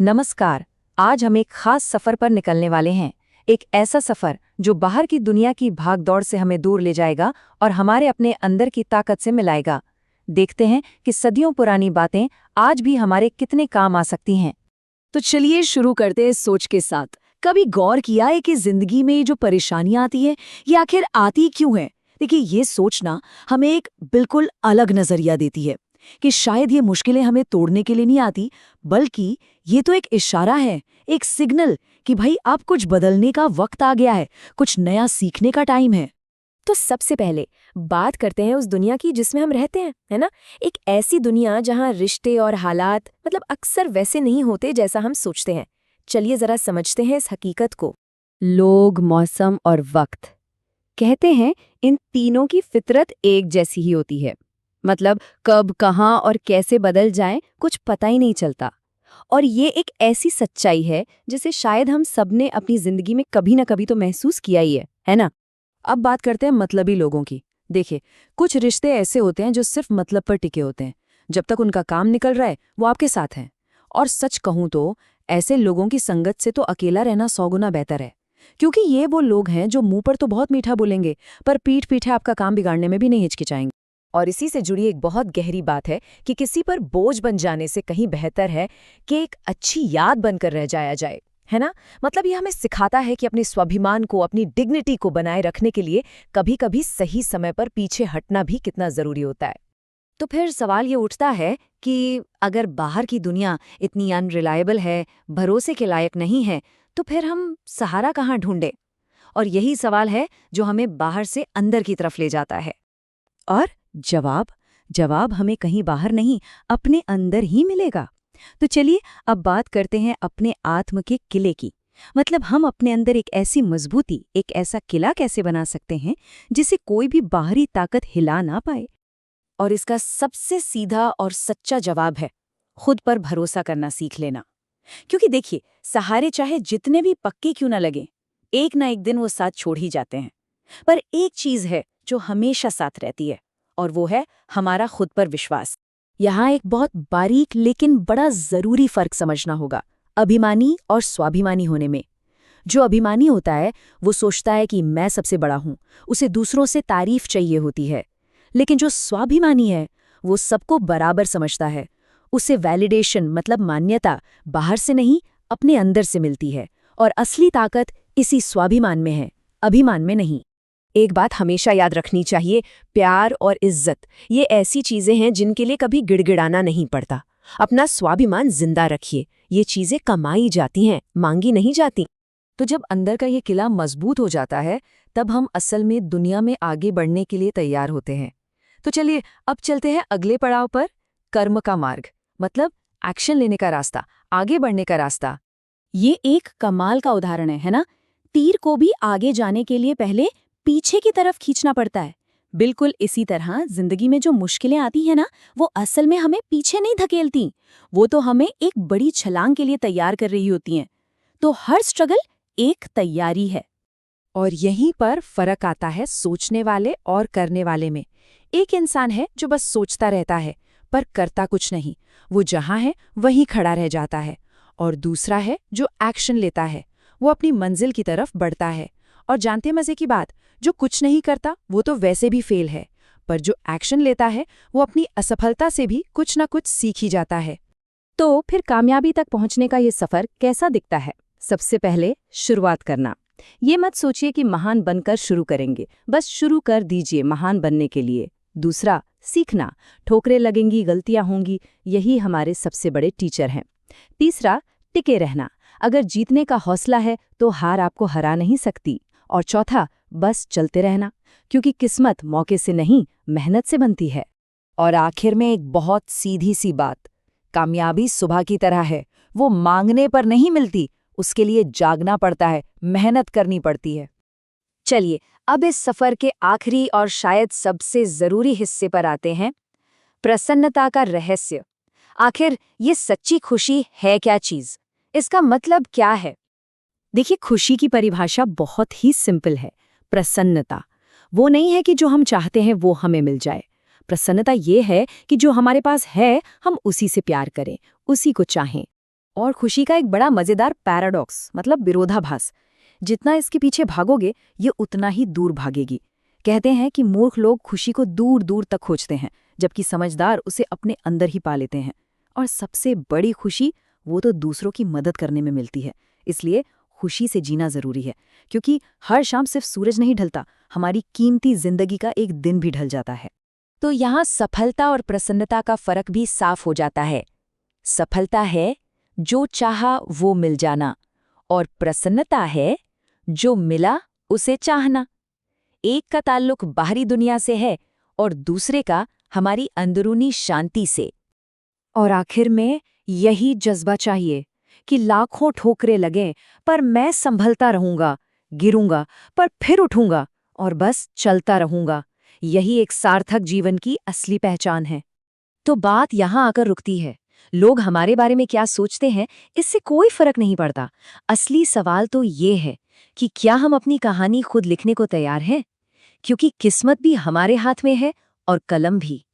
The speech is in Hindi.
नमस्कार। आज हम एक खास सफर पर निकलने वाले हैं। एक ऐसा सफर जो बाहर की दुनिया की भागदौड़ से हमें दूर ले जाएगा और हमारे अपने अंदर की ताकत से मिलाएगा। देखते हैं कि सदियों पुरानी बातें आज भी हमारे कितने काम आ सकती हैं। तो चलिए शुरू करते हैं इस सोच के साथ। कभी गौर किया है कि जिंदगी में ये जो परेशानियां आती है ये आखिर आती क्यों है? देखिए, ये सोचना हमें एक बिल्कुल अलग नजरिया देती है कि शायद ये मुश्किलें हमें तोड़ने के लिए नहीं आती, बल्कि ये तो एक इशारा है, एक सिग्नल कि भाई अब कुछ बदलने का वक्त आ गया है, कुछ नया सीखने का टाइम है। तो सबसे पहले बात करते हैं उस दुनिया की जिसमें हम रहते हैं, है ना? एक ऐसी दुनिया जहां रिश्ते और हालात अक्सर वैसे नहीं होते जैसा हम सोचते हैं। चलिए जरा समझते हैं इस हकीकत को। लोग, मौसम और वक्त, कहते हैं इन तीनों की फितरत एक जैसी ही होती है। मतलब कब, कहाँ और कैसे बदल जाएं कुछ पता ही नहीं चलता। और ये एक ऐसी सच्चाई है जिसे शायद हम सबने अपनी जिंदगी में कभी ना कभी तो महसूस किया ही है ना? अब बात करते हैं मतलबी लोगों की। देखिए, कुछ रिश्ते ऐसे होते हैं जो सिर्फ मतलब पर टिके होते हैं। जब तक उनका काम निकल रहा है वो आपके साथ हैं। और सच कहूं तो ऐसे लोगों की संगत से तो अकेला रहना 100 गुना बेहतर है, क्योंकि ये वो लोग हैं जो मुंह पर तो बहुत मीठा बोलेंगे पर पीठ पीछे आपका काम बिगाड़ने में भी नहीं हिचकिचाएंगे। और इसी से जुड़ी एक बहुत गहरी बात है कि किसी पर बोझ बन जाने से कहीं बेहतर है कि एक अच्छी याद बनकर रह जाया जाए, है ना? ये हमें सिखाता है कि अपने स्वाभिमान को, अपनी डिग्निटी को बनाए रखने के लिए कभी-कभी सही समय पर पीछे हटना भी कितना जरूरी होता है। तो फिर सवाल ये उठता है कि अगर बाहर की दुनिया इतनी अनरिलायबल है, भरोसे के लायक नहीं है, तो फिर हम सहारा कहाँ ढूंढें? और यही सवाल है जो हमें बाहर से अंदर की तरफ ले जाता है। और जवाब हमें कहीं बाहर नहीं, अपने अंदर ही मिलेगा। तो चलिए अब बात करते हैं अपने आत्म के किले की। मतलब हम अपने अंदर एक ऐसी मजबूती, एक ऐसा किला कैसे बना सकते हैं जिसे कोई भी बाहरी ताकत हिला ना पाए। और इसका सबसे सीधा और सच्चा जवाब है खुद पर भरोसा करना सीख लेना। क्योंकि देखिए, सहारे चाहे जितने भी पक्के क्यों ना लगे, एक ना एक दिन वो साथ छोड़ ही जाते हैं। पर एक चीज है जो हमेशा साथ रहती है, और वो है हमारा खुद पर विश्वास। यहाँ एक बहुत बारीक लेकिन बड़ा जरूरी फर्क समझना होगा अभिमानी और स्वाभिमानी होने में। जो अभिमानी होता है वो सोचता है कि मैं सबसे बड़ा हूं, उसे दूसरों से तारीफ चाहिए होती है। लेकिन जो स्वाभिमानी है वो सबको बराबर समझता है। उसे वैलिडेशन मान्यता बाहर से नहीं, अपने अंदर से मिलती है। और असली ताकत इसी स्वाभिमान में है, अभिमान में नहीं। एक बात हमेशा याद रखनी चाहिए, प्यार और इज्जत ये ऐसी चीजें हैं जिनके लिए कभी गिड़गिड़ाना नहीं पड़ता। अपना स्वाभिमान जिंदा रखिए, ये चीजें कमाई जाती हैं, मांगी नहीं जाती। तो जब अंदर का ये किला मजबूत हो जाता है तब हम असल में दुनिया में आगे बढ़ने के लिए तैयार होते हैं। तो चलिए अब चलते हैं अगले पड़ाव पर, कर्म का मार्ग। एक्शन लेने का रास्ता, आगे बढ़ने का रास्ता। ये एक कमाल का उदाहरण है ना? तीर को भी आगे जाने के लिए पहले पीछे की तरफ खींचना पड़ता है। बिल्कुल इसी तरह जिंदगी में जो मुश्किलें आती हैं ना, वो असल में हमें पीछे नहीं धकेलती, वो तो हमें एक बड़ी छलांग के लिए तैयार कर रही होती हैं। तो हर स्ट्रगल एक तैयारी है। और यहीं पर फर्क आता है सोचने वाले और करने वाले में। एक इंसान है जो बस सोचता रहता है पर करता कुछ नहीं, वो जहां है वहीं खड़ा रह जाता है। और दूसरा है जो एक्शन लेता है, वो अपनी मंजिल की तरफ बढ़ता है। और जानते मजे की बात, जो कुछ नहीं करता वो तो वैसे भी फेल है, पर जो एक्शन लेता है वो अपनी असफलता से भी कुछ ना कुछ सीख ही जाता है। तो फिर कामयाबी तक पहुंचने का ये सफर कैसा दिखता है? सबसे पहले शुरुआत करना। ये मत सोचिए कि महान बनकर शुरू करेंगे, बस शुरू कर दीजिए महान बनने के लिए। दूसरा, सीखना। ठोकरें लगेंगी, गलतियां होंगी, यही हमारे सबसे बड़े टीचर हैं। तीसरा, टिके रहना। अगर जीतने का हौसला है तो हार आपको हरा नहीं सकती। और चौथा, बस चलते रहना, क्योंकि किस्मत मौके से नहीं, मेहनत से बनती है। और आखिर में एक बहुत सीधी सी बात, कामयाबी सुबह की तरह है, वो मांगने पर नहीं मिलती, उसके लिए जागना पड़ता है, मेहनत करनी पड़ती है। चलिए अब इस सफर के आखिरी और शायद सबसे जरूरी हिस्से पर आते हैं, प्रसन्नता का रहस्य। आखिर ये सच्ची खुशी है क्या चीज? इसका मतलब क्या है? देखिए, खुशी की परिभाषा बहुत ही सिंपल है। प्रसन्नता वो नहीं है कि जो हम चाहते हैं वो हमें मिल जाए। प्रसन्नता ये है कि जो हमारे पास है हम उसी से प्यार करें, उसी को चाहें। और खुशी का एक बड़ा मजेदार पैराडॉक्स मतलब विरोधाभास। जितना इसके पीछे भागोगे ये उतना ही दूर भागेगी। कहते हैं कि मूर्ख लोग खुशी को दूर दूर तक खोजते हैं, जबकि समझदार उसे अपने अंदर ही पा लेते हैं। और सबसे बड़ी खुशी वो तो दूसरों की मदद करने में मिलती है। इसलिए खुशी से जीना जरूरी है, क्योंकि हर शाम सिर्फ सूरज नहीं ढलता, हमारी कीमती जिंदगी का एक दिन भी ढल जाता है। तो यहाँ सफलता और प्रसन्नता का फर्क भी साफ हो जाता है। सफलता है जो चाहा वो मिल जाना, और प्रसन्नता है जो मिला उसे चाहना। एक का ताल्लुक बाहरी दुनिया से है और दूसरे का हमारी अंदरूनी शांति से। और आखिर में यही जज्बा चाहिए कि लाखों ठोकरें लगें पर मैं संभलता रहूंगा, गिरूंगा पर फिर उठूंगा और बस चलता रहूंगा। यही एक सार्थक जीवन की असली पहचान है। तो बात यहाँ आकर रुकती है। लोग हमारे बारे में क्या सोचते हैं इससे कोई फर्क नहीं पड़ता। असली सवाल तो ये है कि क्या हम अपनी कहानी खुद लिखने को तैयार हैं? क्योंकि किस्मत भी हमारे हाथ में है और कलम भी।